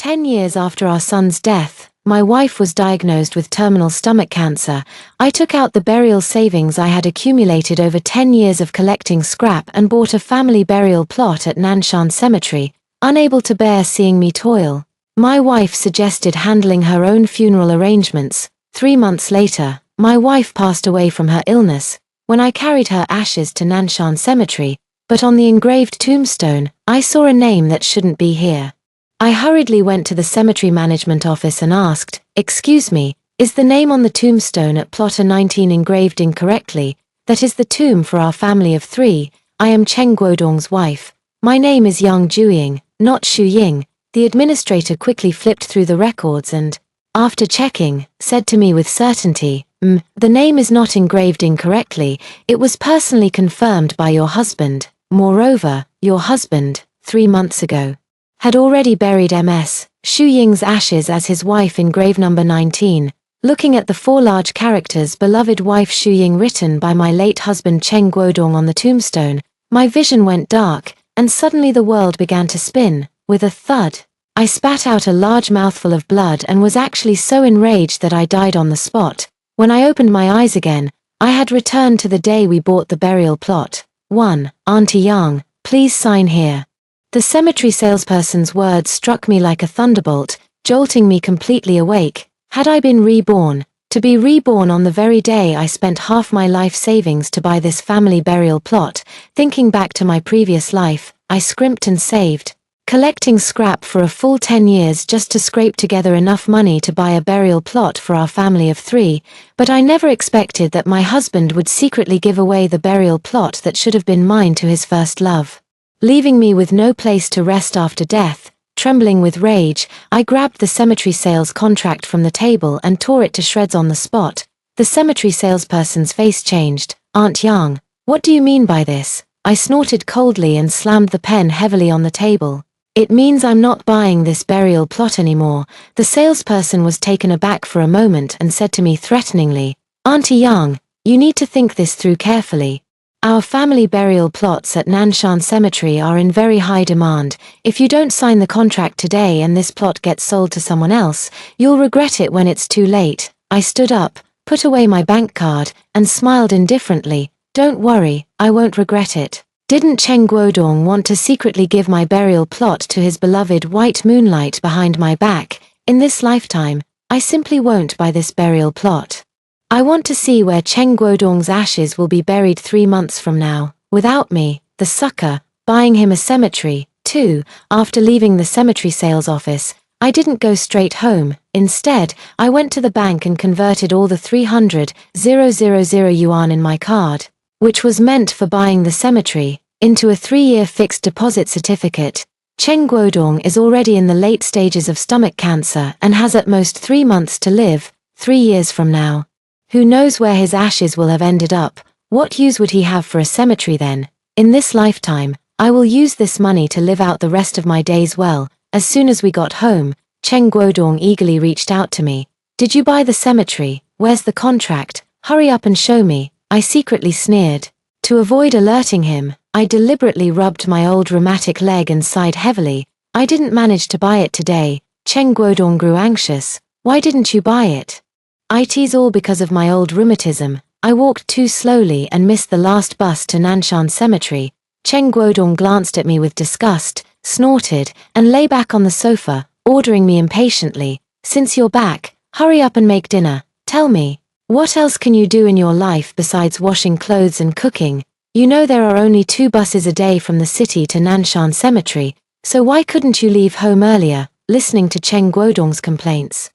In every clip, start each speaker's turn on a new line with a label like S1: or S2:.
S1: 10 years after our son's death, my wife was diagnosed with terminal stomach cancer. I took out the burial savings I had accumulated over 10 years of collecting scrap and bought a family burial plot at Nanshan Cemetery, unable to bear seeing me toil. My wife suggested handling her own funeral arrangements. 3 months later, my wife passed away from her illness. When I carried her ashes to Nanshan Cemetery, but on the engraved tombstone, I saw a name that shouldn't be here. I hurriedly went to the cemetery management office and asked, "Excuse me, is the name on the tombstone at plotter 19 engraved incorrectly? That is the tomb for our family of 3. I am Cheng Guodong's wife. My name is Yang Jueying, not Xu Ying." The administrator quickly flipped through the records and, after checking, said to me with certainty, "The name is not engraved incorrectly. It was personally confirmed by your husband. Moreover, your husband, 3 months ago, had already buried Ms. Xu Ying's ashes as his wife in grave number 19. Looking at the 4 large characters "Beloved wife Xu Ying" written by my late husband Cheng Guodong on the tombstone, my vision went dark, and suddenly the world began to spin. With a thud, I spat out a large mouthful of blood and was actually so enraged that I died on the spot. When I opened my eyes again, I had returned to the day we bought the burial plot. 1. Auntie Yang, please sign here. The cemetery salesperson's words struck me like a thunderbolt, jolting me completely awake. Had I been reborn, to be reborn on the very day I spent half my life savings to buy this family burial plot? Thinking back to my previous life, I scrimped and saved, collecting scrap for a full 10 years just to scrape together enough money to buy a burial plot for our family of 3, but I never expected that my husband would secretly give away the burial plot that should have been mine to his first love. Leaving me with no place to rest after death, trembling with rage, I grabbed the cemetery sales contract from the table and tore it to shreds on the spot. The cemetery salesperson's face changed. "Aunt Yang, what do you mean by this?" I snorted coldly and slammed the pen heavily on the table. "It means I'm not buying this burial plot anymore." The salesperson was taken aback for a moment and said to me threateningly, "Auntie Yang, you need to think this through carefully. Our family burial plots at Nanshan Cemetery are in very high demand. If you don't sign the contract today and this plot gets sold to someone else, you'll regret it when it's too late." I stood up, put away my bank card, and smiled indifferently. "Don't worry, I won't regret it. Didn't Cheng Guodong want to secretly give my burial plot to his beloved white moonlight behind my back? In this lifetime, I simply won't buy this burial plot. I want to see where Cheng Guodong's ashes will be buried 3 months from now, without me, the sucker, buying him a cemetery." 2. After leaving the cemetery sales office, I didn't go straight home. Instead, I went to the bank and converted all the 300,000 yuan in my card, which was meant for buying the cemetery, into a 3-year fixed deposit certificate. Cheng Guodong is already in the late stages of stomach cancer and has at most 3 months to live. 3 years from now, who knows where his ashes will have ended up? What use would he have for a cemetery then? In this lifetime, I will use this money to live out the rest of my days well. As soon as we got home, Cheng Guodong eagerly reached out to me. "Did you buy the cemetery? Where's the contract? Hurry up and show me." I secretly sneered. To avoid alerting him, I deliberately rubbed my old rheumatic leg and sighed heavily. "I didn't manage to buy it today." Cheng Guodong grew anxious. "Why didn't you buy it?" "It's all because of my old rheumatism. I walked too slowly and missed the last bus to Nanshan Cemetery." Cheng Guodong glanced at me with disgust, snorted, and lay back on the sofa, ordering me impatiently, "Since you're back, hurry up and make dinner. Tell me, what else can you do in your life besides washing clothes and cooking? You know there are only 2 buses a day from the city to Nanshan Cemetery, so why couldn't you leave home earlier?" Listening to Cheng Guodong's complaints,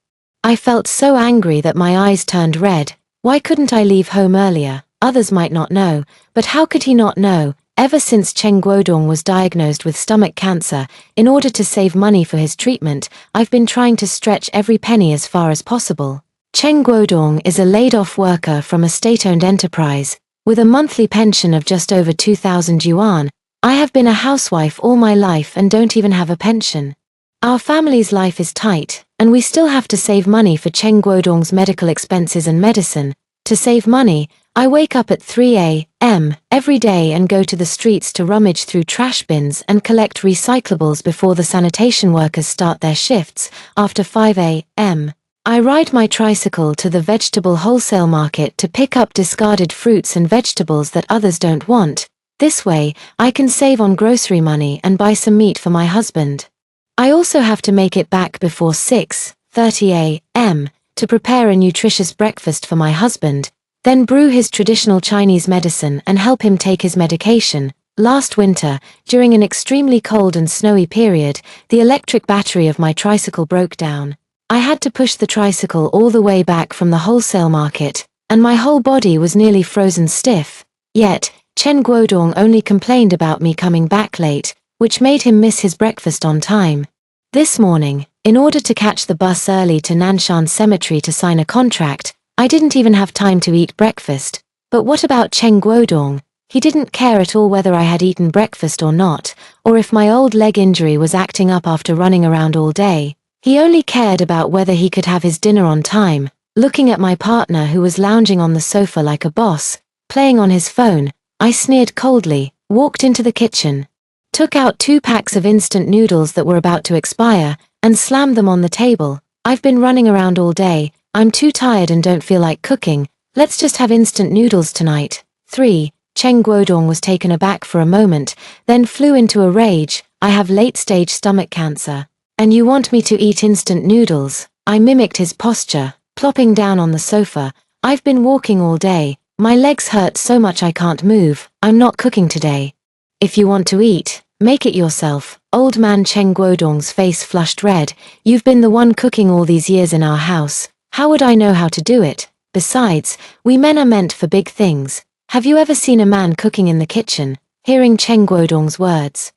S1: I felt so angry that my eyes turned red. Why couldn't I leave home earlier? Others might not know, but how could he not know? Ever since Cheng Guodong was diagnosed with stomach cancer, in order to save money for his treatment, I've been trying to stretch every penny as far as possible. Cheng Guodong is a laid-off worker from a state-owned enterprise, with a monthly pension of just over 2,000 yuan. I have been a housewife all my life and don't even have a pension. Our family's life is tight, and we still have to save money for Cheng Guodong's medical expenses and medicine. To save money, I wake up at 3 a.m. every day and go to the streets to rummage through trash bins and collect recyclables before the sanitation workers start their shifts. After 5 a.m., I ride my tricycle to the vegetable wholesale market to pick up discarded fruits and vegetables that others don't want. This way, I can save on grocery money and buy some meat for my husband. I also have to make it back before 6:30 a.m. to prepare a nutritious breakfast for my husband, then brew his traditional Chinese medicine and help him take his medication. Last winter, during an extremely cold and snowy period, the electric battery of my tricycle broke down. I had to push the tricycle all the way back from the wholesale market, and my whole body was nearly frozen stiff. Yet, Chen Guodong only complained about me coming back late, which made him miss his breakfast on time. This morning, in order to catch the bus early to Nanshan Cemetery to sign a contract, I didn't even have time to eat breakfast. But what about Chen Guodong? He didn't care at all whether I had eaten breakfast or not, or if my old leg injury was acting up after running around all day. He only cared about whether he could have his dinner on time. Looking at my partner who was lounging on the sofa like a boss, playing on his phone, I sneered coldly, walked into the kitchen, took out 2 packs of instant noodles that were about to expire, and slammed them on the table. I've been running around all day, I'm too tired and don't feel like cooking, let's just have instant noodles tonight. 3. Chen Guodong was taken aback for a moment, then flew into a rage. I have late-stage stomach cancer. And you want me to eat instant noodles? I mimicked his posture, plopping down on the sofa. I've been walking all day, my legs hurt so much I can't move, I'm not cooking today. If you want to eat, make it yourself. Old man Chen Guodong's face flushed red. You've been the one cooking all these years in our house. How would I know how to do it? Besides, we men are meant for big things. Have you ever seen a man cooking in the kitchen? Hearing Chen Guodong's words,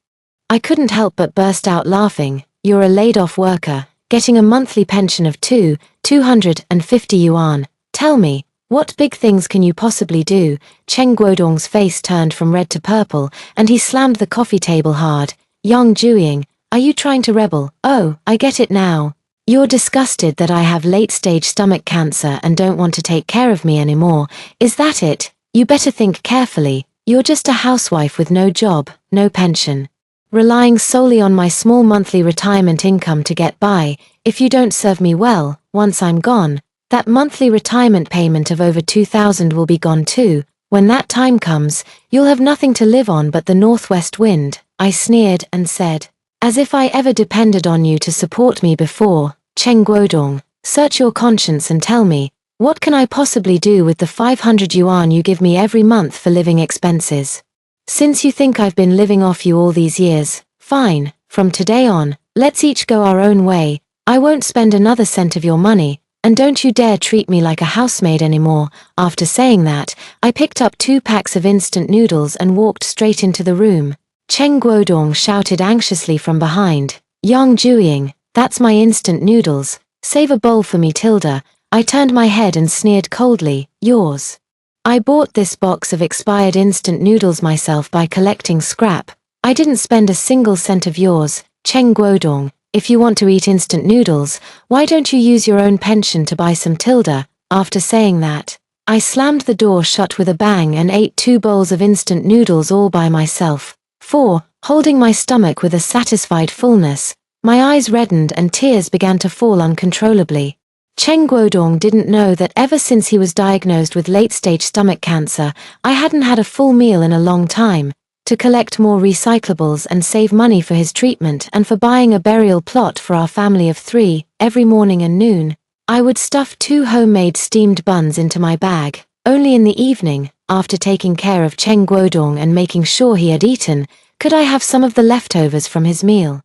S1: I couldn't help but burst out laughing. You're a laid-off worker, getting a monthly pension of 250 yuan. Tell me, what big things can you possibly do? Chen Guodong's face turned from red to purple, and he slammed the coffee table hard. Yang Jueying, are you trying to rebel? Oh, I get it now. You're disgusted that I have late-stage stomach cancer and don't want to take care of me anymore. Is that it? You better think carefully. You're just a housewife with no job, no pension, relying solely on my small monthly retirement income to get by. If you don't serve me well, once I'm gone, that monthly retirement payment of over 2,000 will be gone too. When that time comes, you'll have nothing to live on but the northwest wind. I sneered and said, as if I ever depended on you to support me before. Chen Guodong, search your conscience and tell me, what can I possibly do with the 500 yuan you give me every month for living expenses? Since you think I've been living off you all these years, fine, from today on, let's each go our own way. I won't spend another cent of your money, and don't you dare treat me like a housemaid anymore. After saying that, I picked up 2 packs of instant noodles and walked straight into the room. Chen Guodong shouted anxiously from behind, Yang Jueying, that's my instant noodles, save a bowl for me Tilda. I turned my head and sneered coldly, yours. I bought this box of expired instant noodles myself by collecting scrap. I didn't spend a single cent of yours. Chen Guodong, if you want to eat instant noodles, why don't you use your own pension to buy some Tilda? After saying that, I slammed the door shut with a bang and ate 2 bowls of instant noodles all by myself. 4. Holding my stomach with a satisfied fullness, my eyes reddened and tears began to fall uncontrollably. Chen Guodong didn't know that ever since he was diagnosed with late-stage stomach cancer, I hadn't had a full meal in a long time. To collect more recyclables and save money for his treatment and for buying a burial plot for our family of 3, every morning and noon, I would stuff 2 homemade steamed buns into my bag. Only in the evening, after taking care of Chen Guodong and making sure he had eaten, could I have some of the leftovers from his meal.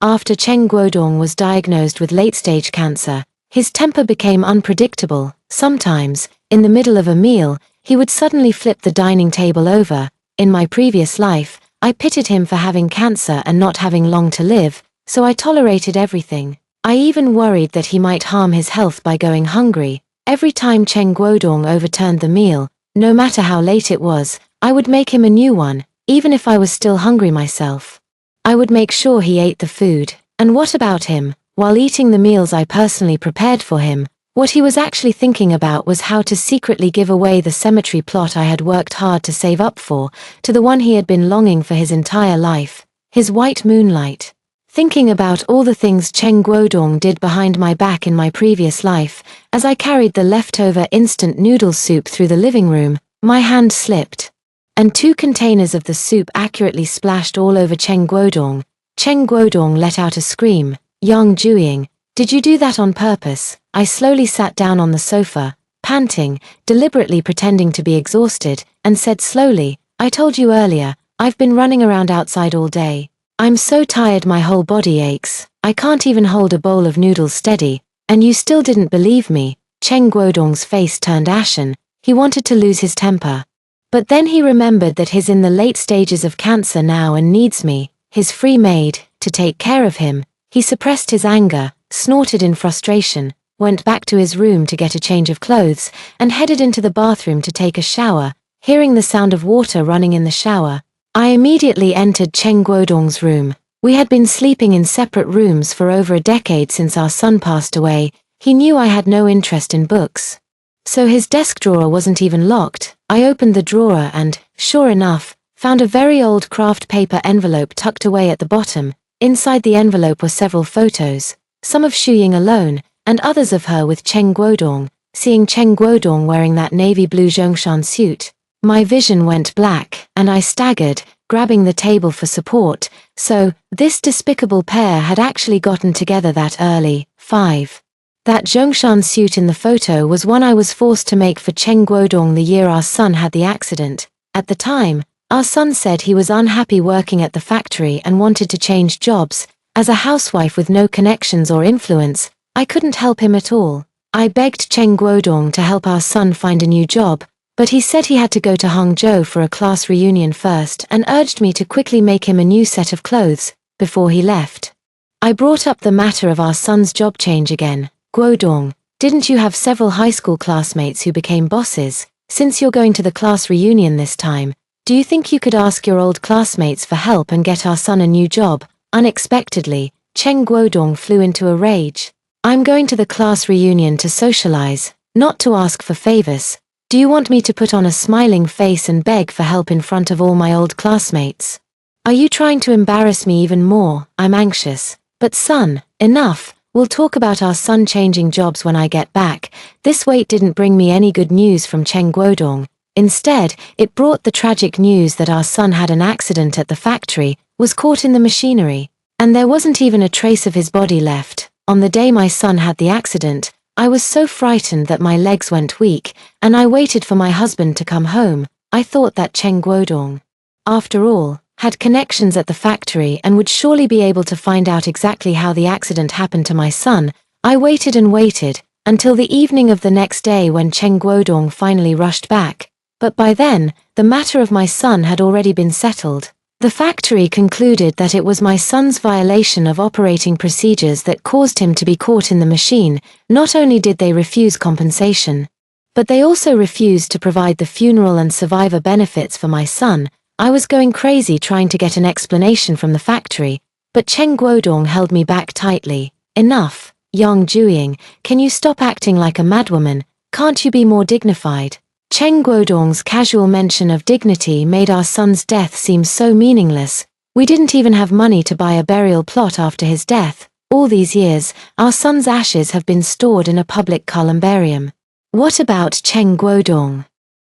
S1: After Chen Guodong was diagnosed with late-stage cancer, his temper became unpredictable. Sometimes, in the middle of a meal, he would suddenly flip the dining table over. In my previous life, I pitied him for having cancer and not having long to live, so I tolerated everything. I even worried that he might harm his health by going hungry. Every time Chen Guodong overturned the meal, no matter how late it was, I would make him a new one, even if I was still hungry myself. I would make sure he ate the food. And what about him? While eating the meals I personally prepared for him, What he was actually thinking about was how to secretly give away the cemetery plot I had worked hard to save up for, to the one he had been longing for his entire life, his white moonlight. Thinking about all the things Cheng Guodong did behind my back in my previous life, as I carried the leftover instant noodle soup through the living room, my hand slipped. And 2 containers of the soup accurately splashed all over Cheng Guodong. Cheng Guodong let out a scream. Yang Jueying, did you do that on purpose? I slowly sat down on the sofa, panting, deliberately pretending to be exhausted, and said slowly, I told you earlier, I've been running around outside all day. I'm so tired my whole body aches, I can't even hold a bowl of noodles steady, and you still didn't believe me. Cheng Guodong's face turned ashen, he wanted to lose his temper. But then he remembered that he's in the late stages of cancer now and needs me, his free maid, to take care of him. He suppressed his anger, snorted in frustration, went back to his room to get a change of clothes, and headed into the bathroom to take a shower. Hearing the sound of water running in the shower, I immediately entered Cheng Guodong's room. We had been sleeping in separate rooms for over a decade since our son passed away. He knew I had no interest in books. So his desk drawer wasn't even locked. I opened the drawer and, sure enough, found a very old craft paper envelope tucked away at the bottom. Inside the envelope were several photos, some of Xu Ying alone, and others of her with Cheng Guodong. Seeing Cheng Guodong wearing that navy blue Zhongshan suit, my vision went black, and I staggered, grabbing the table for support. So, this despicable pair had actually gotten together that early. 5. That Zhongshan suit in the photo was one I was forced to make for Cheng Guodong the year our son had the accident. At the time, our son said he was unhappy working at the factory and wanted to change jobs. As a housewife with no connections or influence, I couldn't help him at all. I begged Cheng Guodong to help our son find a new job, but he said he had to go to Hangzhou for a class reunion first and urged me to quickly make him a new set of clothes before he left. I brought up the matter of our son's job change again. Guodong, didn't you have several high school classmates who became bosses? Since you're going to the class reunion this time, do you think you could ask your old classmates for help and get our son a new job? Unexpectedly, Cheng Guodong flew into a rage. I'm going to the class reunion to socialize, not to ask for favors. Do you want me to put on a smiling face and beg for help in front of all my old classmates? Are you trying to embarrass me even more? I'm anxious. But son, enough. We'll talk about our son changing jobs when I get back. This wait didn't bring me any good news from Cheng Guodong. Instead, it brought the tragic news that our son had an accident at the factory, was caught in the machinery, and there wasn't even a trace of his body left. On the day my son had the accident, I was so frightened that my legs went weak, and I waited for my husband to come home. I thought that Cheng Guodong, after all, had connections at the factory and would surely be able to find out exactly how the accident happened to my son. I waited and waited, until the evening of the next day when Cheng Guodong finally rushed back. But by then, the matter of my son had already been settled. The factory concluded that it was my son's violation of operating procedures that caused him to be caught in the machine. Not only did they refuse compensation, but they also refused to provide the funeral and survivor benefits for my son. I was going crazy trying to get an explanation from the factory, but Cheng Guodong held me back tightly. Enough, Yang Jueying, can you stop acting like a madwoman? Can't you be more dignified? Cheng Guodong's casual mention of dignity made our son's death seem so meaningless. We didn't even have money to buy a burial plot after his death. All these years, our son's ashes have been stored in a public columbarium. What about Cheng Guodong?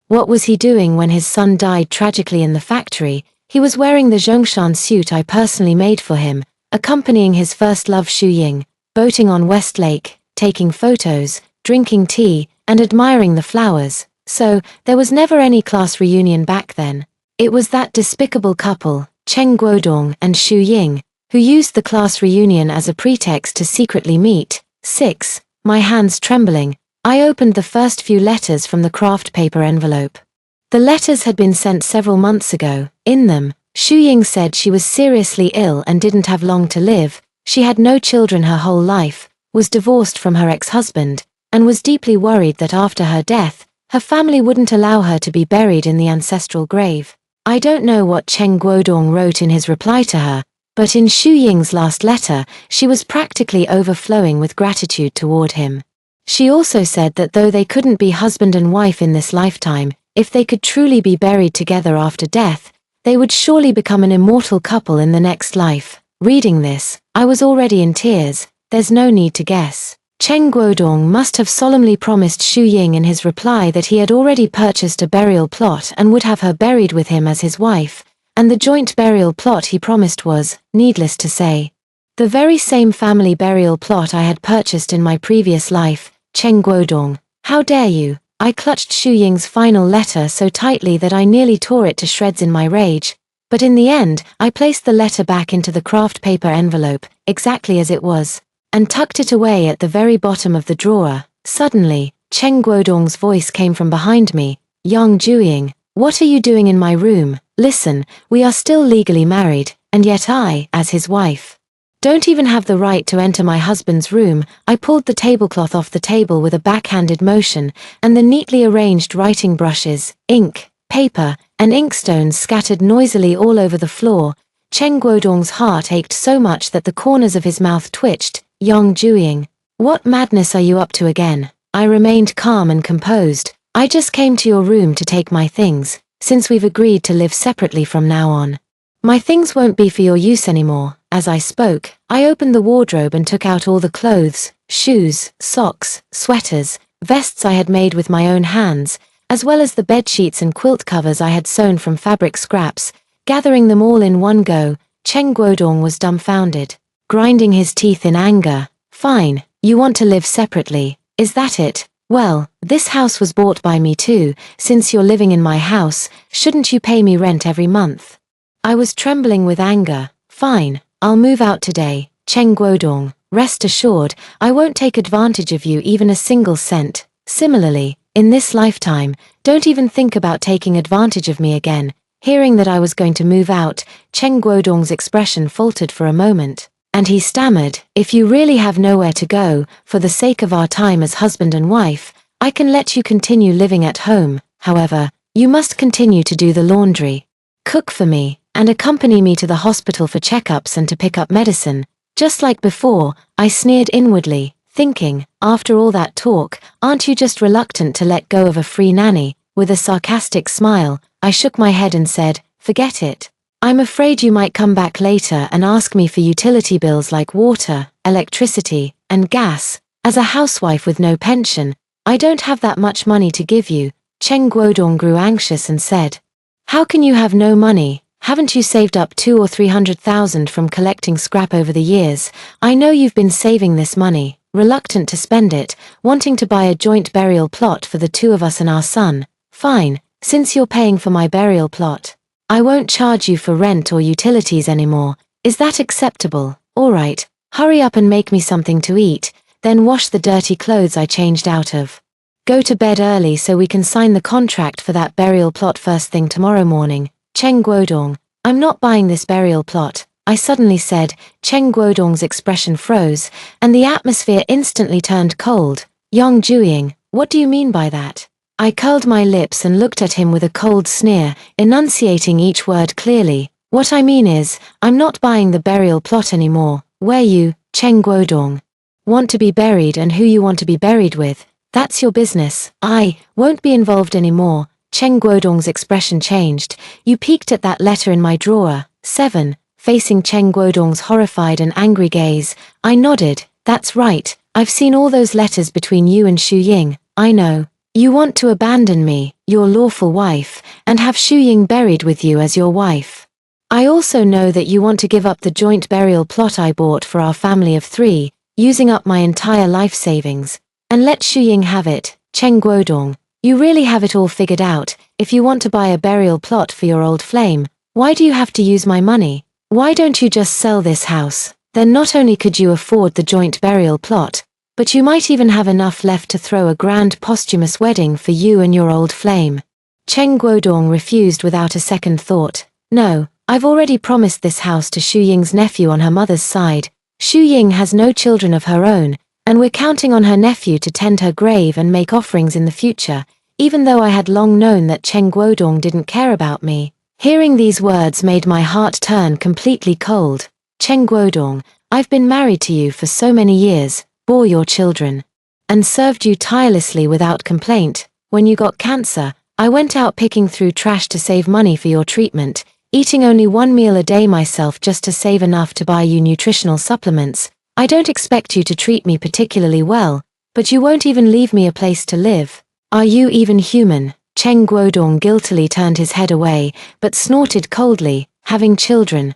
S1: What was he doing when his son died tragically in the factory? He was wearing the Zhongshan suit I personally made for him, accompanying his first love Xu Ying, boating on West Lake, taking photos, drinking tea, and admiring the flowers. So, there was never any class reunion back then. It was that despicable couple, Cheng Guodong and Xu Ying, who used the class reunion as a pretext to secretly meet. 6. My hands trembling, I opened the first few letters from the craft paper envelope. The letters had been sent several months ago. In them, Xu Ying said she was seriously ill and didn't have long to live. She had no children her whole life, was divorced from her ex-husband, and was deeply worried that after her death, her family wouldn't allow her to be buried in the ancestral grave. I don't know what Cheng Guodong wrote in his reply to her, but in Xu Ying's last letter, she was practically overflowing with gratitude toward him. She also said that though they couldn't be husband and wife in this lifetime, if they could truly be buried together after death, they would surely become an immortal couple in the next life. Reading this, I was already in tears. There's no need to guess. Cheng Guodong must have solemnly promised Xu Ying in his reply that he had already purchased a burial plot and would have her buried with him as his wife, and the joint burial plot he promised was, needless to say, the very same family burial plot I had purchased in my previous life. Cheng Guodong, how dare you? I clutched Xu Ying's final letter so tightly that I nearly tore it to shreds in my rage, but in the end, I placed the letter back into the craft paper envelope, exactly as it was, and tucked it away at the very bottom of the drawer. Suddenly, Cheng Guodong's voice came from behind me. Yang Juying, what are you doing in my room? Listen, we are still legally married, and yet I, as his wife, don't even have the right to enter my husband's room. I pulled the tablecloth off the table with a backhanded motion, and the neatly arranged writing brushes, ink, paper, and inkstones scattered noisily all over the floor. Cheng Guodong's heart ached so much that the corners of his mouth twitched. Yang Juying, what madness are you up to again? I remained calm and composed. I just came to your room to take my things, since we've agreed to live separately from now on. My things won't be for your use anymore. As I spoke, I opened the wardrobe and took out all the clothes, shoes, socks, sweaters, vests I had made with my own hands, as well as the bedsheets and quilt covers I had sewn from fabric scraps. Gathering them all in one go, Cheng Guodong was dumbfounded, grinding his teeth in anger. Fine, you want to live separately, is that it? Well, this house was bought by me too. Since you're living in my house, shouldn't you pay me rent every month? I was trembling with anger. Fine, I'll move out today. Cheng Guodong, rest assured, I won't take advantage of you even a single cent. Similarly, in this lifetime, don't even think about taking advantage of me again. Hearing that I was going to move out, Cheng Guodong's expression faltered for a moment, and he stammered, if you really have nowhere to go, for the sake of our time as husband and wife, I can let you continue living at home. However, you must continue to do the laundry, cook for me, and accompany me to the hospital for checkups and to pick up medicine. Just like before, I sneered inwardly, thinking, after all that talk, aren't you just reluctant to let go of a free nanny? With a sarcastic smile, I shook my head and said, forget it. I'm afraid you might come back later and ask me for utility bills like water, electricity, and gas. As a housewife with no pension, I don't have that much money to give you. Cheng Guodong grew anxious and said, how can you have no money? Haven't you saved up 200,000 or 300,000 from collecting scrap over the years? I know you've been saving this money, reluctant to spend it, wanting to buy a joint burial plot for the two of us and our son. Fine, since you're paying for my burial plot, I won't charge you for rent or utilities anymore. Is that acceptable? All right, hurry up and make me something to eat, then wash the dirty clothes I changed out of. Go to bed early so we can sign the contract for that burial plot first thing tomorrow morning. Cheng Guodong, I'm not buying this burial plot, I suddenly said. Cheng Guodong's expression froze, and the atmosphere instantly turned cold. Yang Juying, what do you mean by that? I curled my lips and looked at him with a cold sneer, enunciating each word clearly. What I mean is, I'm not buying the burial plot anymore. Where you, Cheng Guodong, want to be buried and who you want to be buried with, that's your business. I won't be involved anymore. Cheng Guodong's expression changed. You peeked at that letter in my drawer. 7. Facing Cheng Guodong's horrified and angry gaze, I nodded. That's right, I've seen all those letters between you and Xu Ying. I know. You want to abandon me, your lawful wife, and have Xu Ying buried with you as your wife. I also know that you want to give up the joint burial plot I bought for our family of 3, using up my entire life savings, and let Xu Ying have it. Cheng Guodong, you really have it all figured out. If you want to buy a burial plot for your old flame, why do you have to use my money? Why don't you just sell this house? Then not only could you afford the joint burial plot, but you might even have enough left to throw a grand posthumous wedding for you and your old flame. Cheng Guodong refused without a second thought. No, I've already promised this house to Xu Ying's nephew on her mother's side. Xu Ying has no children of her own, and we're counting on her nephew to tend her grave and make offerings in the future, even though I had long known that Cheng Guodong didn't care about me. Hearing these words made my heart turn completely cold. Cheng Guodong, I've been married to you for so many years, bore your children, and served you tirelessly without complaint. When you got cancer, I went out picking through trash to save money for your treatment, eating only one meal a day myself just to save enough to buy you nutritional supplements. I don't expect you to treat me particularly well, but you won't even leave me a place to live. Are you even human? Cheng Guodong guiltily turned his head away, but snorted coldly, having children.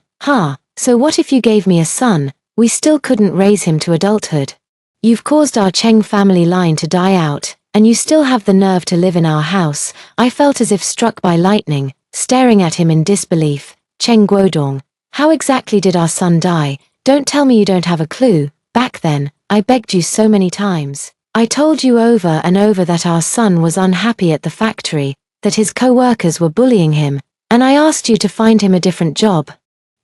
S1: So what if you gave me a son? We still couldn't raise him to adulthood. You've caused our Cheng family line to die out, and you still have the nerve to live in our house. I felt as if struck by lightning, staring at him in disbelief. Cheng Guodong, how exactly did our son die? Don't tell me you don't have a clue. Back then, I begged you so many times. I told you over and over that our son was unhappy at the factory, that his co-workers were bullying him, and I asked you to find him a different job.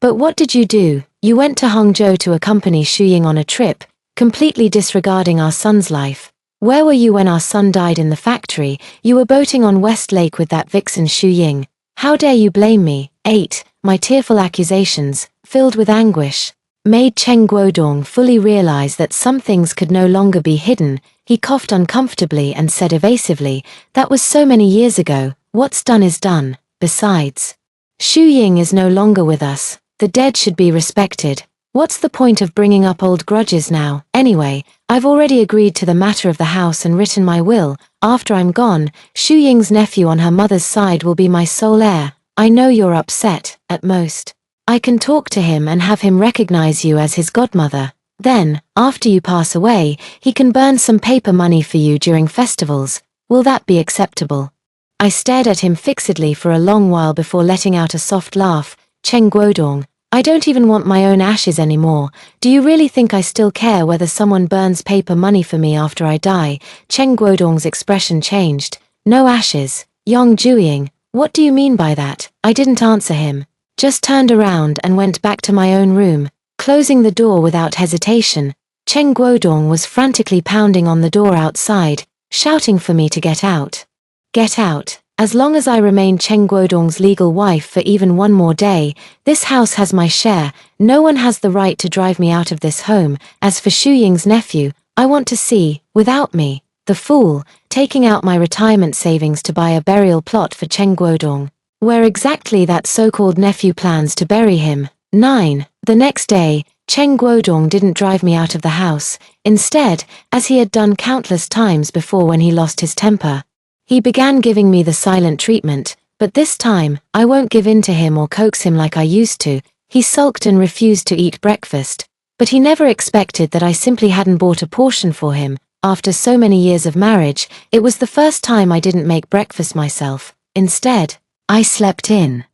S1: But what did you do? You went to Hangzhou to accompany Shuying on a trip, completely disregarding our son's life. Where were you when our son died in the factory? You were boating on West Lake with that vixen Shuying. How dare you blame me? 8. My tearful accusations, filled with anguish, made Cheng Guodong fully realize that some things could no longer be hidden. He coughed uncomfortably and said evasively, "That was so many years ago. What's done is done. Besides, Shuying is no longer with us. The dead should be respected. What's the point of bringing up old grudges now? Anyway, I've already agreed to the matter of the house and written my will. After I'm gone, Shuying's nephew on her mother's side will be my sole heir. I know you're upset. At most, I can talk to him and have him recognize you as his godmother. Then, after you pass away, he can burn some paper money for you during festivals. Will that be acceptable?" I stared at him fixedly for a long while before letting out a soft laugh. Cheng Guodong, I don't even want my own ashes anymore. Do you really think I still care whether someone burns paper money for me after I die? Cheng Guodong's expression changed. No ashes. Yang Juiying, what do you mean by that? I didn't answer him. Just turned around and went back to my own room, closing the door without hesitation. Cheng Guodong was frantically pounding on the door outside, shouting for me to get out. Get out. As long as I remain Cheng Guodong's legal wife for even one more day, this house has my share. No one has the right to drive me out of this home. As for Shuying's nephew, I want to see, without me, the fool, taking out my retirement savings to buy a burial plot for Cheng Guodong. Where exactly that so-called nephew plans to bury him. 9. The next day, Cheng Guodong didn't drive me out of the house. Instead, as he had done countless times before when he lost his temper, he began giving me the silent treatment, but this time, I won't give in to him or coax him like I used to. He sulked and refused to eat breakfast, but he never expected that I simply hadn't bought a portion for him. After so many years of marriage, it was the first time I didn't make breakfast myself. Instead, I slept in.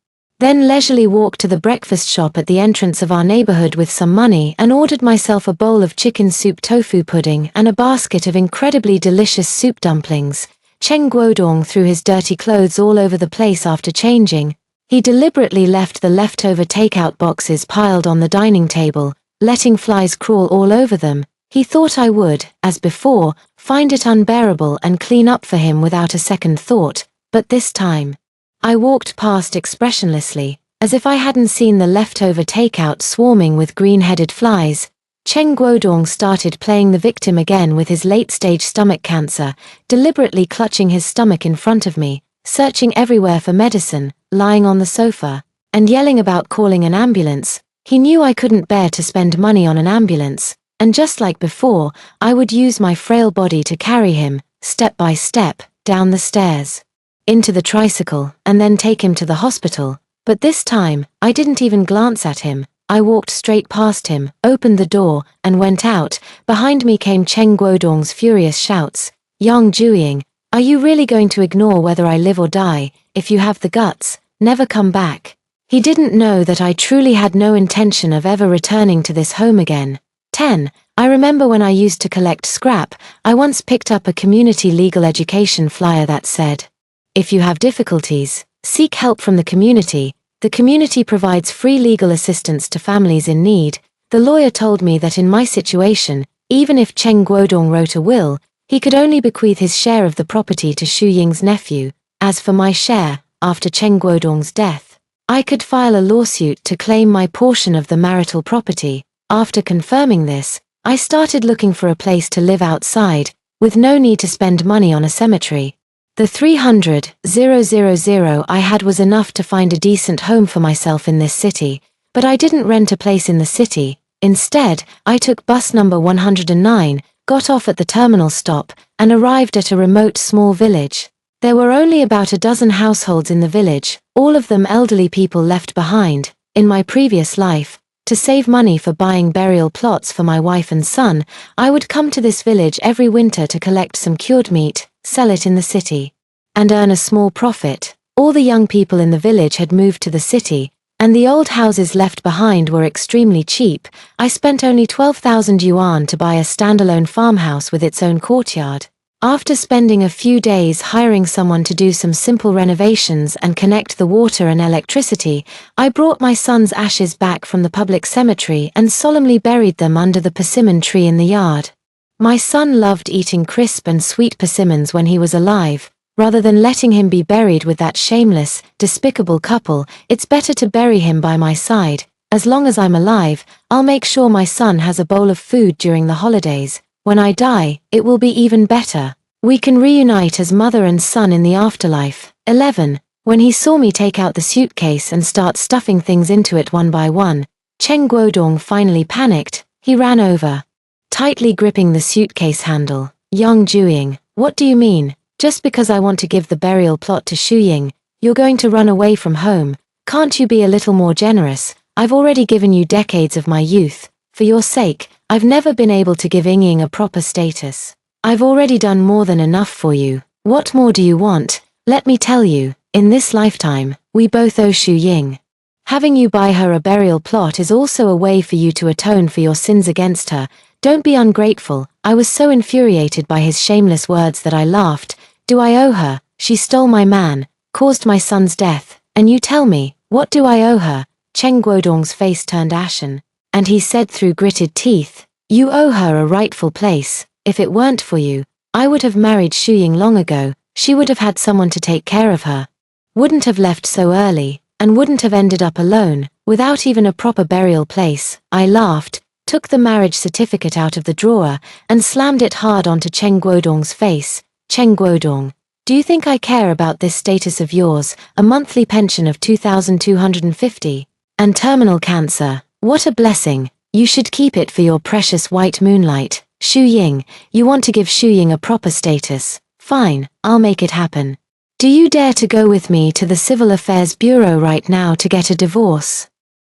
S1: Then leisurely walked to the breakfast shop at the entrance of our neighborhood with some money and ordered myself a bowl of chicken soup tofu pudding and a basket of incredibly delicious soup dumplings. Cheng Guodong threw his dirty clothes all over the place after changing. He deliberately left the leftover takeout boxes piled on the dining table, letting flies crawl all over them. He thought I would, as before, find it unbearable and clean up for him without a second thought, but this time, I walked past expressionlessly, as if I hadn't seen the leftover takeout swarming with green-headed flies. Cheng Guodong started playing the victim again with his late-stage stomach cancer, deliberately clutching his stomach in front of me, searching everywhere for medicine, lying on the sofa, and yelling about calling an ambulance. He knew I couldn't bear to spend money on an ambulance, and just like before, I would use my frail body to carry him, step by step, down the stairs, into the tricycle, and then take him to the hospital. But this time, I didn't even glance at him. I walked straight past him, opened the door, and went out. Behind me came Cheng Guodong's furious shouts. Yang Juiying, are you really going to ignore whether I live or die? If you have the guts, never come back. He didn't know that I truly had no intention of ever returning to this home again. 10. I remember when I used to collect scrap, I once picked up a community legal education flyer that said, "If you have difficulties, seek help from the community. The community provides free legal assistance to families in need." The lawyer told me that in my situation, even if Cheng Guodong wrote a will, he could only bequeath his share of the property to Shuying's nephew. As for my share, after Cheng Guodong's death, I could file a lawsuit to claim my portion of the marital property. After confirming this, I started looking for a place to live outside, with no need to spend money on a cemetery. The 300,000 I had was enough to find a decent home for myself in this city, but I didn't rent a place in the city. Instead, I took bus number 109, got off at the terminal stop, and arrived at a remote small village. There were only about a dozen households in the village, all of them elderly people left behind. In my previous life, to save money for buying burial plots for my wife and son, I would come to this village every winter to collect some cured meat, sell it in the city, and earn a small profit. All the young people in the village had moved to the city, and the old houses left behind were extremely cheap. I spent only 12,000 yuan to buy a standalone farmhouse with its own courtyard. After spending a few days hiring someone to do some simple renovations and connect the water and electricity, I brought my son's ashes back from the public cemetery and solemnly buried them under the persimmon tree in the yard. My son loved eating crisp and sweet persimmons when he was alive. Rather than letting him be buried with that shameless, despicable couple, it's better to bury him by my side. As long as I'm alive, I'll make sure my son has a bowl of food during the holidays. When I die, it will be even better. We can reunite as mother and son in the afterlife. 11. When he saw me take out the suitcase and start stuffing things into it one by one, Cheng Guodong finally panicked. He ran over, tightly gripping the suitcase handle. Yang Juying, what do you mean? Just because I want to give the burial plot to Shu Ying, you're going to run away from home? Can't you be a little more generous? I've already given you decades of my youth. For your sake, I've never been able to give Ying a proper status. I've already done more than enough for you. What more do you want? Let me tell you, in this lifetime, we both owe Shu Ying. Having you buy her a burial plot is also a way for you to atone for your sins against her. Don't be ungrateful. I was so infuriated by his shameless words that I laughed. Do I owe her? She stole my man, caused my son's death, and you tell me, what do I owe her? Cheng Guodong's face turned ashen, and he said through gritted teeth, you owe her a rightful place. If it weren't for you, I would have married Shu Ying long ago. She would have had someone to take care of her. Wouldn't have left so early, and wouldn't have ended up alone, without even a proper burial place. I laughed, took the marriage certificate out of the drawer, and slammed it hard onto Cheng Guodong's face. Cheng Guodong, do you think I care about this status of yours, a monthly pension of 2,250, and terminal cancer? What a blessing. You should keep it for your precious white moonlight. Shu Ying, you want to give Shu Ying a proper status. Fine, I'll make it happen. Do you dare to go with me to the Civil Affairs Bureau right now to get a divorce?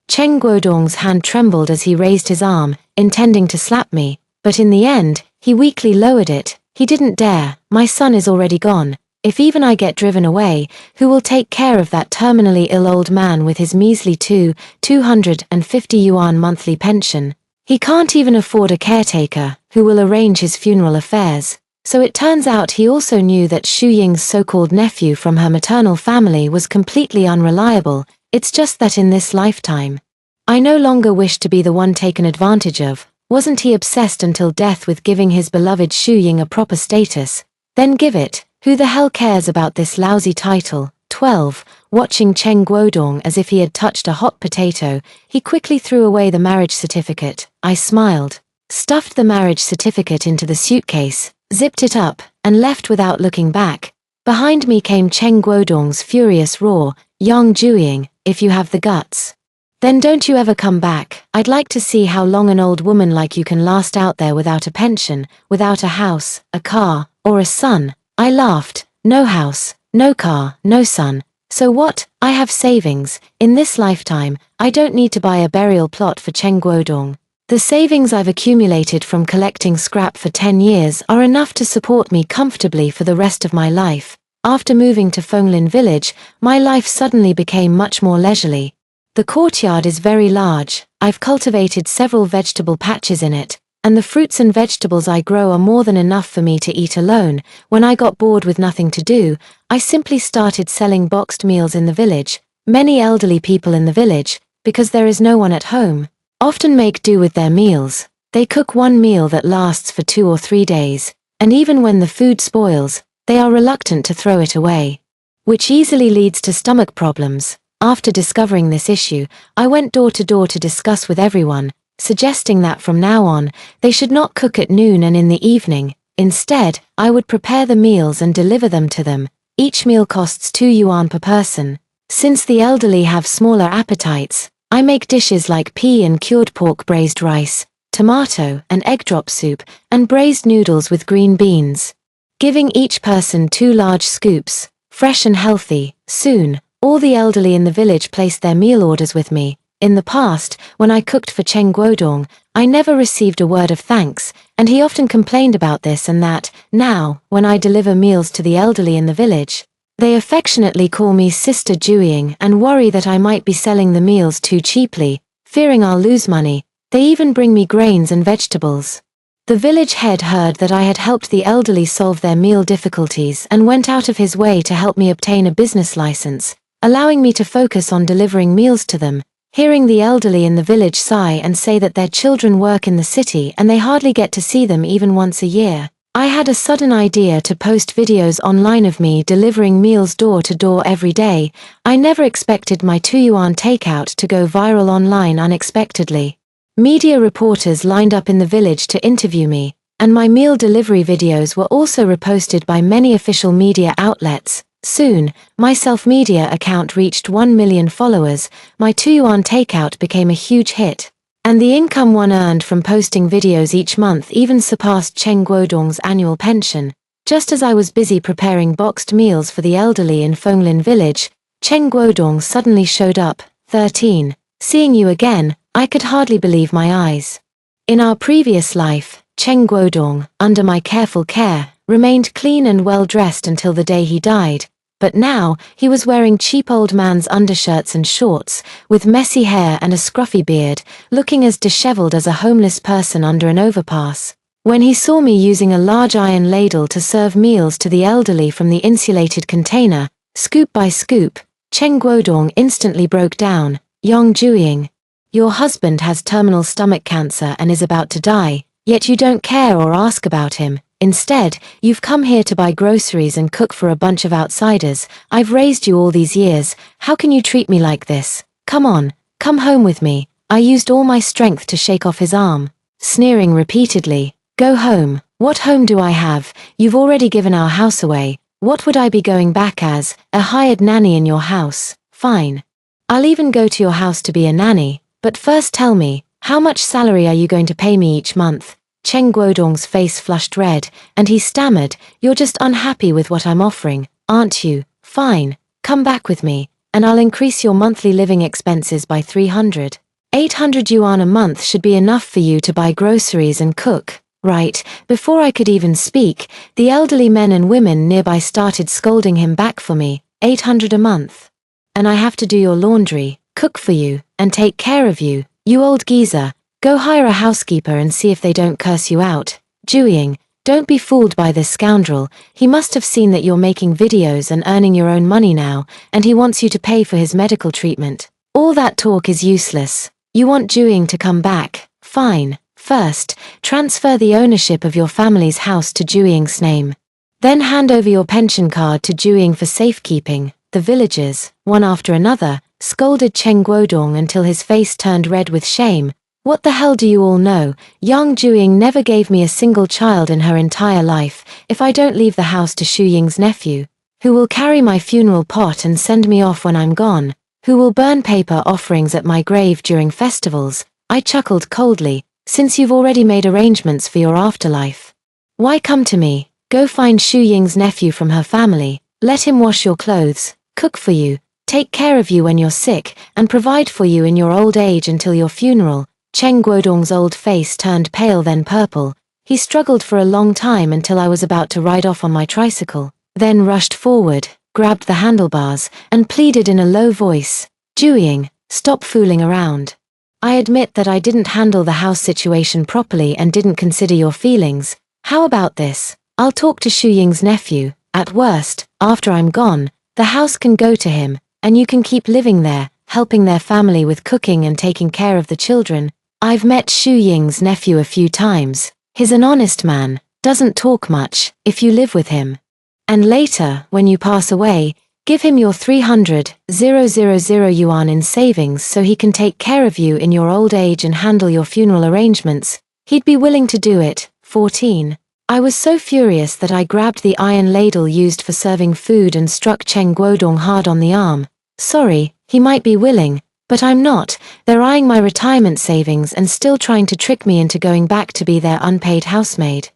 S1: Cheng Guodong's hand trembled as he raised his arm, intending to slap me, but in the end, he weakly lowered it. He didn't dare. My son is already gone. If even I get driven away, who will take care of that terminally ill old man with his measly 250 yuan monthly pension? He can't even afford a caretaker, who will arrange his funeral affairs. So it turns out he also knew that Shu Ying's so-called nephew from her maternal family was completely unreliable. It's just that in this lifetime, I no longer wish to be the one taken advantage of. Wasn't he obsessed until death with giving his beloved Shu Ying a proper status? Then give it. Who the hell cares about this lousy title? 12. Watching Cheng Guodong as if he had touched a hot potato, he quickly threw away the marriage certificate. I smiled, stuffed the marriage certificate into the suitcase, zipped it up, and left without looking back. Behind me came Cheng Guodong's furious roar, Yang Juying, if you have the guts, then don't you ever come back. I'd like to see how long an old woman like you can last out there without a pension, without a house, a car, or a son. I laughed. No house, no car, no son. So what? I have savings. In this lifetime, I don't need to buy a burial plot for Cheng Guodong. The savings I've accumulated from collecting scrap for 10 years are enough to support me comfortably for the rest of my life. After moving to Fenglin village, my life suddenly became much more leisurely. The courtyard is very large. I've cultivated several vegetable patches in it, and the fruits and vegetables I grow are more than enough for me to eat alone. When I got bored with nothing to do, I simply started selling boxed meals in the village. Many elderly people in the village, because there is no one at home, often make do with their meals. They cook one meal that lasts for 2 or 3 days, and even when the food spoils, they are reluctant to throw it away, which easily leads to stomach problems. After discovering this issue, I went door to door to discuss with everyone, suggesting that from now on, they should not cook at noon and in the evening. Instead, I would prepare the meals and deliver them to them. Each meal costs 2 yuan per person. Since the elderly have smaller appetites, I make dishes like pea and cured pork, braised rice, tomato and egg drop soup, and braised noodles with green beans. Giving each person 2 large scoops, fresh and healthy. Soon, all the elderly in the village placed their meal orders with me. In the past, when I cooked for Cheng Guodong, I never received a word of thanks, and he often complained about this and that. Now, when I deliver meals to the elderly in the village, they affectionately call me Sister Jueying and worry that I might be selling the meals too cheaply, fearing I'll lose money. They even bring me grains and vegetables. The village head heard that I had helped the elderly solve their meal difficulties and went out of his way to help me obtain a business license, allowing me to focus on delivering meals to them. Hearing the elderly in the village sigh and say that their children work in the city and they hardly get to see them even once a year, I had a sudden idea to post videos online of me delivering meals door to door every day. I never expected my 2 yuan takeout to go viral online unexpectedly. Media reporters lined up in the village to interview me, and my meal delivery videos were also reposted by many official media outlets. Soon, my self-media account reached 1 million followers. My 2 yuan takeout became a huge hit, and the income one earned from posting videos each month even surpassed Cheng Guodong's annual pension. Just as I was busy preparing boxed meals for the elderly in Fenglin village, Cheng Guodong suddenly showed up. 13. Seeing you again, I could hardly believe my eyes. In our previous life, Cheng Guodong, under my careful care, remained clean and well-dressed until the day he died, but now he was wearing cheap old man's undershirts and shorts, with messy hair and a scruffy beard, looking as disheveled as a homeless person under an overpass. When he saw me using a large iron ladle to serve meals to the elderly from the insulated container, scoop by scoop, Cheng Guodong instantly broke down. Yang Jueying, your husband has terminal stomach cancer and is about to die, yet you don't care or ask about him. Instead, you've come here to buy groceries and cook for a bunch of outsiders. I've raised you all these years. How can you treat me like this? Come on, come home with me. I used all my strength to shake off his arm, sneering repeatedly. Go home. What home do I have? You've already given our house away. What would I be going back as? A hired nanny in your house? Fine. I'll even go to your house to be a nanny, but first tell me, how much salary are you going to pay me each month? Cheng Guodong's face flushed red, and he stammered, you're just unhappy with what I'm offering, aren't you? Fine, come back with me, and I'll increase your monthly living expenses by 300. 800 yuan a month should be enough for you to buy groceries and cook, right? Before I could even speak, the elderly men and women nearby started scolding him back for me. 800 a month. And I have to do your laundry, cook for you, and take care of you, you old geezer. Go hire a housekeeper and see if they don't curse you out. Jueying, don't be fooled by this scoundrel. He must have seen that you're making videos and earning your own money now, and he wants you to pay for his medical treatment. All that talk is useless. You want Jueying to come back? Fine. First, transfer the ownership of your family's house to Jueying's name. Then hand over your pension card to Jueying for safekeeping. The villagers, one after another, scolded Cheng Guodong until his face turned red with shame. What the hell do you all know? Yang Jueying never gave me a single child in her entire life. If I don't leave the house to Shu Ying's nephew, who will carry my funeral pot and send me off when I'm gone, who will burn paper offerings at my grave during festivals, I chuckled coldly, since you've already made arrangements for your afterlife. Why come to me? Go find Shu Ying's nephew from her family, let him wash your clothes, cook for you, take care of you when you're sick, and provide for you in your old age until your funeral. Cheng Guodong's old face turned pale then purple. He struggled for a long time until I was about to ride off on my tricycle, then rushed forward, grabbed the handlebars, and pleaded in a low voice, Jueying, stop fooling around. I admit that I didn't handle the house situation properly and didn't consider your feelings. How about this? I'll talk to Shu Ying's nephew. At worst, after I'm gone, the house can go to him, and you can keep living there, helping their family with cooking and taking care of the children. I've met Shu Ying's nephew a few times. He's an honest man, doesn't talk much, if you live with him. And later, when you pass away, give him your 300,000 yuan in savings so he can take care of you in your old age and handle your funeral arrangements. He'd be willing to do it. 14. I was so furious that I grabbed the iron ladle used for serving food and struck Cheng Guodong hard on the arm. Sorry, he might be willing, but I'm not. They're eyeing my retirement savings and still trying to trick me into going back to be their unpaid housemaid.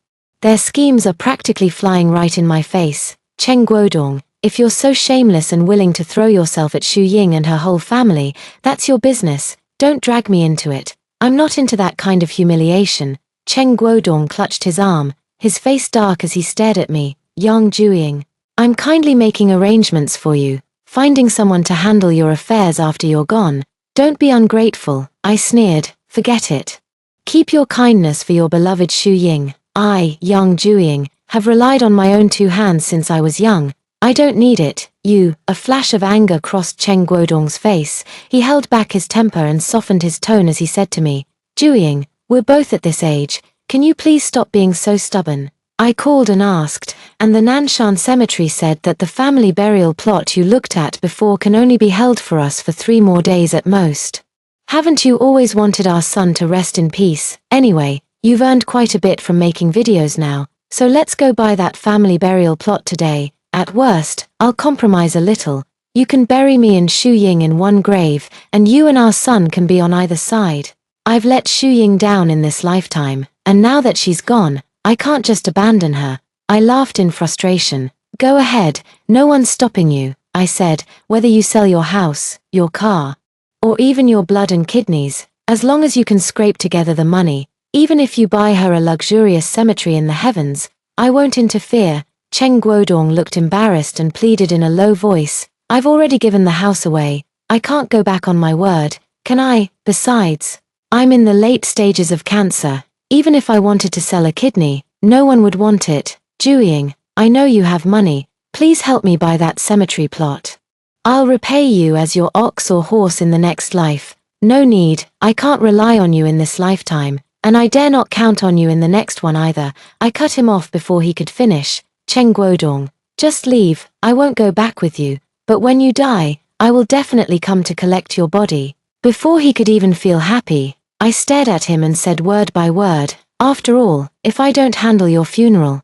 S1: Their schemes are practically flying right in my face. Cheng Guodong, if you're so shameless and willing to throw yourself at Xu Ying and her whole family, that's your business. Don't drag me into it. I'm not into that kind of humiliation. Cheng Guodong clutched his arm, his face dark as he stared at me. Yang Jueying, I'm kindly making arrangements for you, finding someone to handle your affairs after you're gone. Don't be ungrateful, I sneered. Forget it. Keep your kindness for your beloved Xu Ying. I, Yang Jueying, have relied on my own two hands since I was young. I don't need it. You, a flash of anger crossed Cheng Guodong's face. He held back his temper and softened his tone as he said to me, Jueying, we're both at this age. Can you please stop being so stubborn? I called and asked, and the Nanshan Cemetery said that the family burial plot you looked at before can only be held for us for 3 more days at most. Haven't you always wanted our son to rest in peace? Anyway, you've earned quite a bit from making videos now, so let's go buy that family burial plot today. At worst, I'll compromise a little. You can bury me and Xu Ying in one grave, and you and our son can be on either side. I've let Xu Ying down in this lifetime, and now that she's gone, I can't just abandon her. I laughed in frustration. Go ahead, no one's stopping you, I said, whether you sell your house, your car, or even your blood and kidneys, as long as you can scrape together the money, even if you buy her a luxurious cemetery in the heavens, I won't interfere. Cheng Guodong looked embarrassed and pleaded in a low voice, I've already given the house away, I can't go back on my word, can I? Besides, I'm in the late stages of cancer. Even if I wanted to sell a kidney, no one would want it. Jueying, I know you have money, please help me buy that cemetery plot. I'll repay you as your ox or horse in the next life. No need, I can't rely on you in this lifetime, and I dare not count on you in the next one either. I cut him off before he could finish. Cheng Guodong, just leave, I won't go back with you, but when you die, I will definitely come to collect your body. Before he could even feel happy, I stared at him and said word by word, after all, if I don't handle your funeral,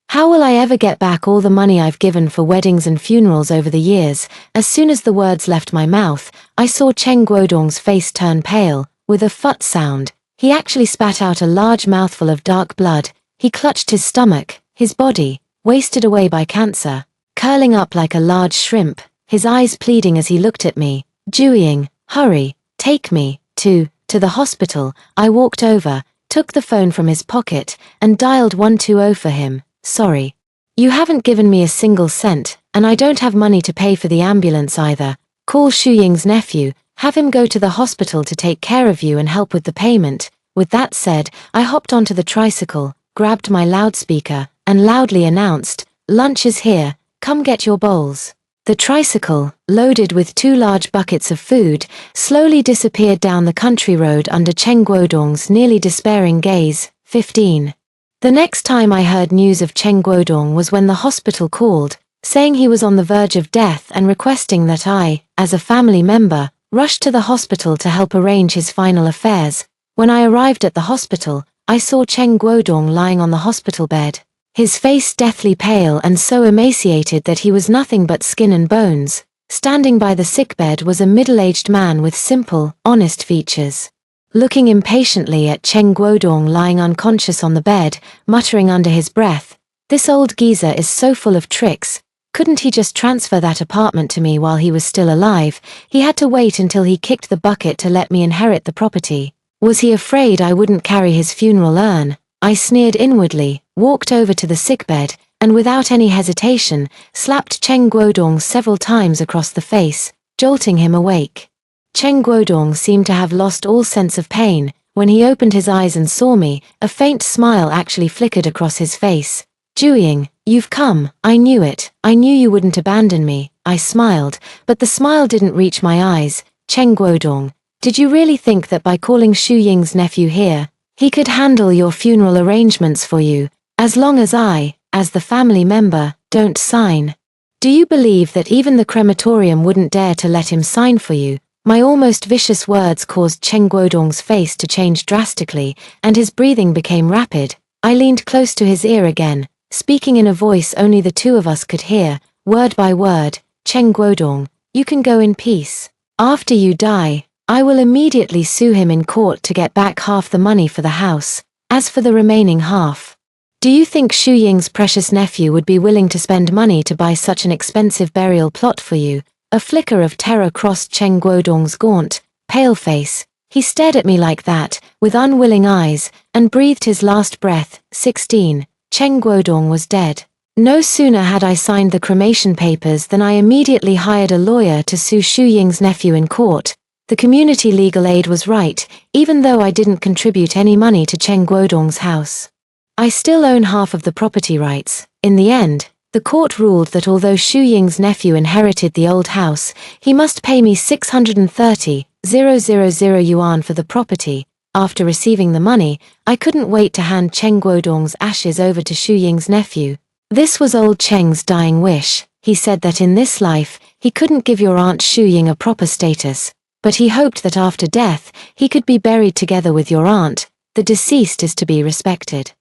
S1: how will I ever get back all the money I've given for weddings and funerals over the years? As soon as the words left my mouth, I saw Cheng Guodong's face turn pale. With a phut sound, he actually spat out a large mouthful of dark blood. He clutched his stomach, his body, wasted away by cancer, curling up like a large shrimp, his eyes pleading as he looked at me. Jueying, hurry, take me to the hospital. I walked over, took the phone from his pocket, and dialed 120 for him. Sorry. You haven't given me a single cent, and I don't have money to pay for the ambulance either. Call Xu Ying's nephew, have him go to the hospital to take care of you and help with the payment. With that said, I hopped onto the tricycle, grabbed my loudspeaker, and loudly announced, lunch is here, come get your bowls. The tricycle, loaded with 2 large buckets of food, slowly disappeared down the country road under Cheng Guodong's nearly despairing gaze. 15. The next time I heard news of Cheng Guodong was when the hospital called, saying he was on the verge of death and requesting that I, as a family member, rush to the hospital to help arrange his final affairs. When I arrived at the hospital, I saw Cheng Guodong lying on the hospital bed, his face deathly pale and so emaciated that he was nothing but skin and bones. Standing by the sickbed was a middle-aged man with simple, honest features. Looking impatiently at Cheng Guodong lying unconscious on the bed, muttering under his breath, this old geezer is so full of tricks. Couldn't he just transfer that apartment to me while he was still alive? He had to wait until he kicked the bucket to let me inherit the property. Was he afraid I wouldn't carry his funeral urn? I sneered inwardly, walked over to the sickbed, and without any hesitation, slapped Cheng Guodong several times across the face, jolting him awake. Cheng Guodong seemed to have lost all sense of pain. When he opened his eyes and saw me, a faint smile actually flickered across his face. Jueying, you've come, I knew it, I knew you wouldn't abandon me. I smiled, but the smile didn't reach my eyes. Cheng Guodong, did you really think that by calling Xu Ying's nephew here, he could handle your funeral arrangements for you, as long as I, as the family member, don't sign? Do you believe that even the crematorium wouldn't dare to let him sign for you? My almost vicious words caused Cheng Guodong's face to change drastically, and his breathing became rapid. I leaned close to his ear again, speaking in a voice only the two of us could hear, word by word, Cheng Guodong, you can go in peace. After you die, I will immediately sue him in court to get back half the money for the house. As for the remaining half, do you think Xu Ying's precious nephew would be willing to spend money to buy such an expensive burial plot for you? A flicker of terror crossed Cheng Guodong's gaunt, pale face. He stared at me like that, with unwilling eyes, and breathed his last breath. 16. Cheng Guodong was dead. No sooner had I signed the cremation papers than I immediately hired a lawyer to sue Xu Ying's nephew in court. The community legal aid was right, even though I didn't contribute any money to Cheng Guodong's house. I still own half of the property rights. In the end, the court ruled that although Xu Ying's nephew inherited the old house, he must pay me 630,000 yuan for the property. After receiving the money, I couldn't wait to hand Cheng Guodong's ashes over to Xu Ying's nephew. This was old Cheng's dying wish. He said that in this life, he couldn't give your Aunt Xu Ying a proper status, but he hoped that after death, he could be buried together with your aunt. The deceased is to be respected.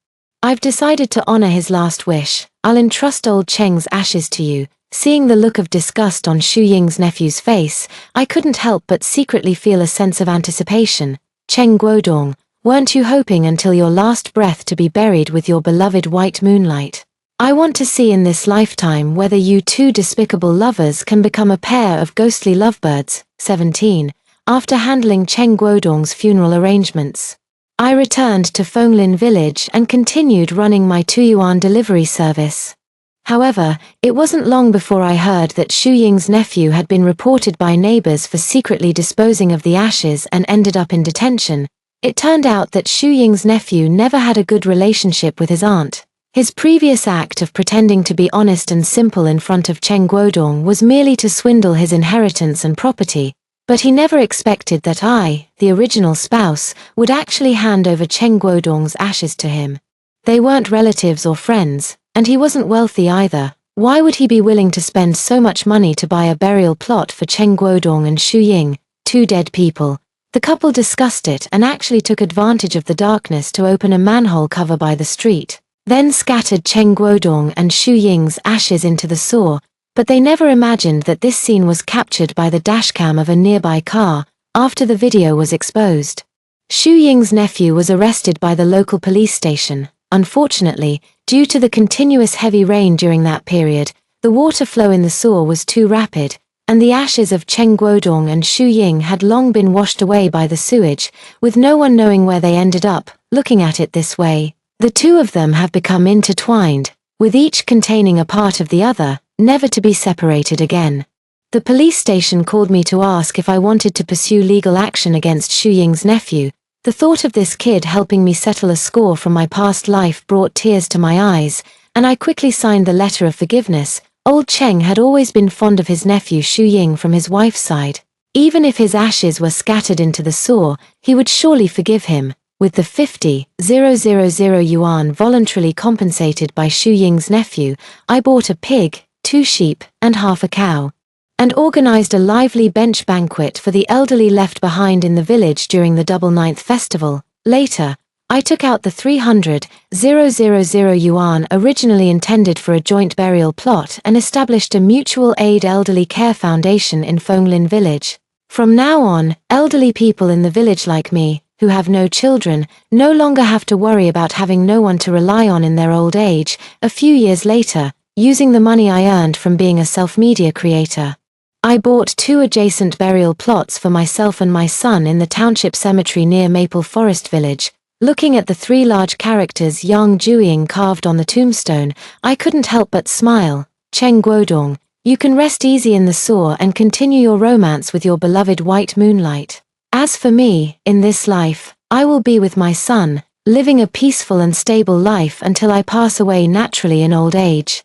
S1: I've decided to honor his last wish. I'll entrust old Cheng's ashes to you. Seeing the look of disgust on Xu Ying's nephew's face, I couldn't help but secretly feel a sense of anticipation. Cheng Guodong, weren't you hoping until your last breath to be buried with your beloved white moonlight? I want to see in this lifetime whether you two despicable lovers can become a pair of ghostly lovebirds. 17. After handling Cheng Guodong's funeral arrangements, I returned to Fenglin village and continued running my 2-yuan delivery service. However, it wasn't long before I heard that Xu Ying's nephew had been reported by neighbors for secretly disposing of the ashes and ended up in detention. It turned out that Xu Ying's nephew never had a good relationship with his aunt. His previous act of pretending to be honest and simple in front of Cheng Guodong was merely to swindle his inheritance and property, but he never expected that I, the original spouse, would actually hand over Cheng Guodong's ashes to him. They weren't relatives or friends, and he wasn't wealthy either. Why would he be willing to spend so much money to buy a burial plot for Cheng Guodong and Xu Ying, two dead people? The couple discussed it and actually took advantage of the darkness to open a manhole cover by the street, then scattered Cheng Guodong and Xu Ying's ashes into the sewer, but they never imagined that this scene was captured by the dashcam of a nearby car. After the video was exposed, Xu Ying's nephew was arrested by the local police station. Unfortunately, due to the continuous heavy rain during that period, the water flow in the sewer was too rapid, and the ashes of Cheng Guodong and Xu Ying had long been washed away by the sewage, with no one knowing where they ended up. Looking at it this way, the two of them have become intertwined, with each containing a part of the other, never to be separated again. The police station called me to ask if I wanted to pursue legal action against Xu Ying's nephew. The thought of this kid helping me settle a score from my past life brought tears to my eyes, and I quickly signed the letter of forgiveness. Old Cheng had always been fond of his nephew Xu Ying from his wife's side. Even if his ashes were scattered into the sewer, he would surely forgive him. With the 50,000 yuan voluntarily compensated by Xu Ying's nephew, I bought a pig, 2 sheep, and half a cow, and organized a lively bench banquet for the elderly left behind in the village during the Double Ninth festival. Later, I took out the 300,000 yuan originally intended for a joint burial plot and established a mutual aid elderly care foundation in Fenglin village. From now on, elderly people in the village like me, who have no children, no longer have to worry about having no one to rely on in their old age. A few years later, using the money I earned from being a self-media creator, I bought 2 adjacent burial plots for myself and my son in the township cemetery near Maple Forest Village. Looking at the 3 large characters Yang Jueying carved on the tombstone, I couldn't help but smile. Cheng Guodong, you can rest easy in the sewer and continue your romance with your beloved white moonlight. As for me, in this life, I will be with my son, living a peaceful and stable life until I pass away naturally in old age.